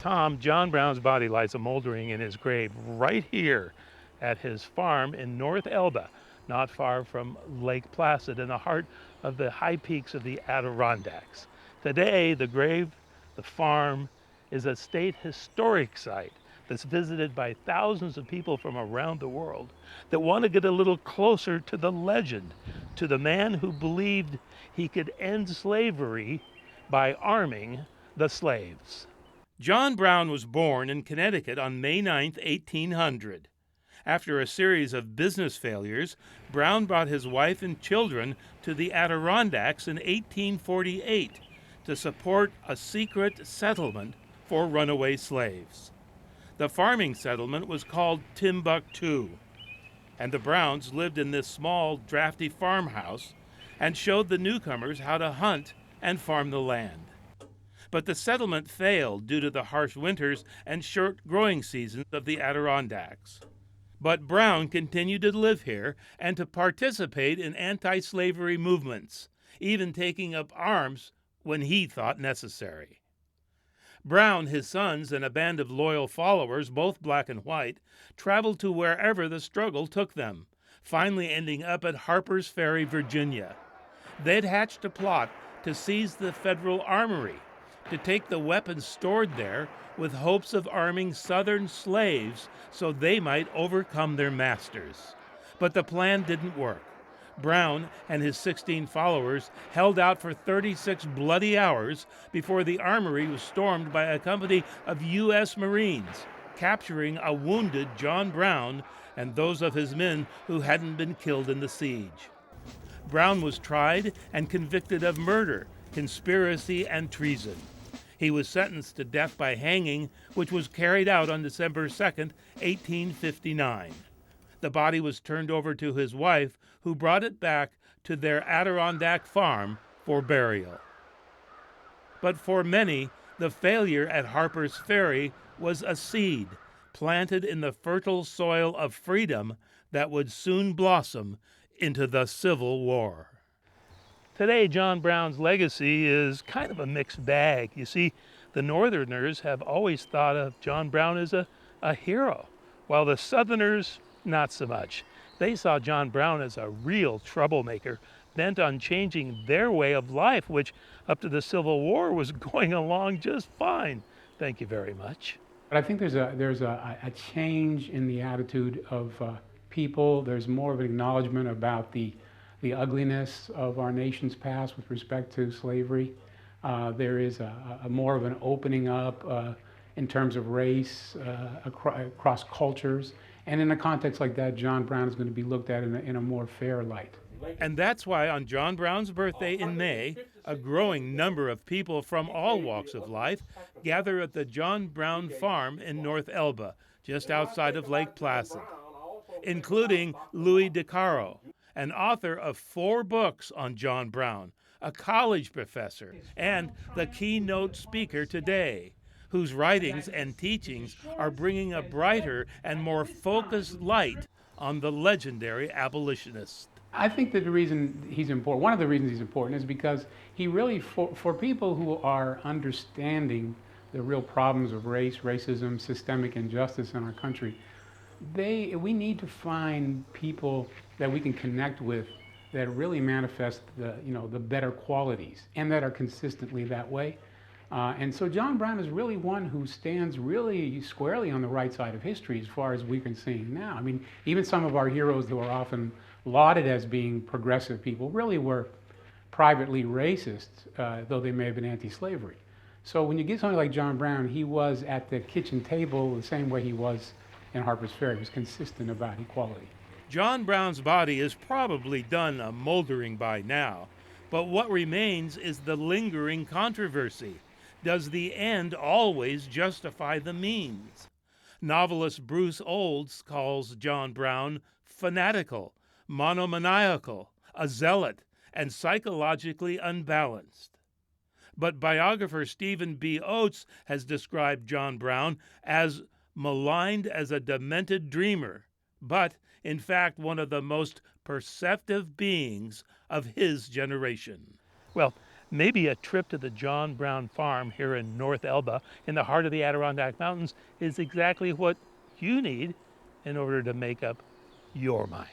Tom, John Brown's body lies moldering in his grave right here at his farm in North Elba, not far from Lake Placid in the heart of the high peaks of the Adirondacks. Today, the grave, the farm, is a state historic site that's visited by thousands of people from around the world that want to get a little closer to the legend, to the man who believed he could end slavery by arming the slaves. John Brown was born in Connecticut on May 9, 1800. After a series of business failures, Brown brought his wife and children to the Adirondacks in 1848 to support a secret settlement for runaway slaves. The farming settlement was called Timbuktu, and the Browns lived in this small, drafty farmhouse and showed the newcomers how to hunt and farm the land. But the settlement failed due to the harsh winters and short growing seasons of the Adirondacks. But Brown continued to live here and to participate in anti-slavery movements, even taking up arms when he thought necessary. Brown, his sons, and a band of loyal followers, both black and white, traveled to wherever the struggle took them, finally ending up at Harper's Ferry, Virginia. They'd hatched a plot to seize the federal armory, to take the weapons stored there with hopes of arming Southern slaves so they might overcome their masters. But the plan didn't work. Brown and his 16 followers held out for 36 bloody hours before the armory was stormed by a company of U.S. Marines, capturing a wounded John Brown and those of his men who hadn't been killed in the siege. Brown was tried and convicted of murder, conspiracy, and treason. He was sentenced to death by hanging, which was carried out on December 2, 1859. The body was turned over to his wife, who brought it back to their Adirondack farm for burial. But for many, the failure at Harper's Ferry was a seed planted in the fertile soil of freedom that would soon blossom into the Civil War. Today, John Brown's legacy is kind of a mixed bag. You see, the Northerners have always thought of John Brown as a hero, while the Southerners, not so much. They saw John Brown as a real troublemaker, bent on changing their way of life, which up to the Civil War was going along just fine. Thank you very much. But I think there's a change in the attitude of people. There's more of an acknowledgement about the ugliness of our nation's past with respect to slavery. There is a more of an opening up in terms of race across cultures. And in a context like that, John Brown is going to be looked at in a more fair light. And that's why on John Brown's birthday in May, a growing number of people from all walks of life gather at the John Brown Farm in North Elba, just outside of Lake Placid, including Louis DeCaro, an author of 4 books on John Brown, a college professor, and the keynote speaker today, whose writings and teachings are bringing a brighter and more focused light on the legendary abolitionist. I think that the reason he's important, one of the reasons he's important, is because he really, for people who are understanding the real problems of race, racism, systemic injustice in our country, we need to find people that we can connect with that really manifest the better qualities and that are consistently that way. And so John Brown is really one who stands really squarely on the right side of history as far as we can see now. I mean, even some of our heroes who are often lauded as being progressive people really were privately racist, though they may have been anti-slavery. So when you get somebody like John Brown, he was at the kitchen table the same way he was in Harper's Ferry. He was consistent about equality. John Brown's body is probably done moldering by now, but what remains is the lingering controversy. Does the end always justify the means? Novelist Bruce Olds calls John Brown fanatical, monomaniacal, a zealot, and psychologically unbalanced. But biographer Stephen B. Oates has described John Brown as maligned as a demented dreamer, but in fact one of the most perceptive beings of his generation. Well, Maybe a trip to the John Brown farm here in North Elba, in the heart of the Adirondack Mountains, is exactly what you need in order to make up your mind.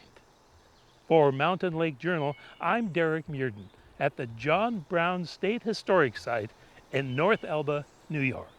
For Mountain Lake Journal, I'm Derek Muirden at the John Brown State Historic Site in North Elba, New York.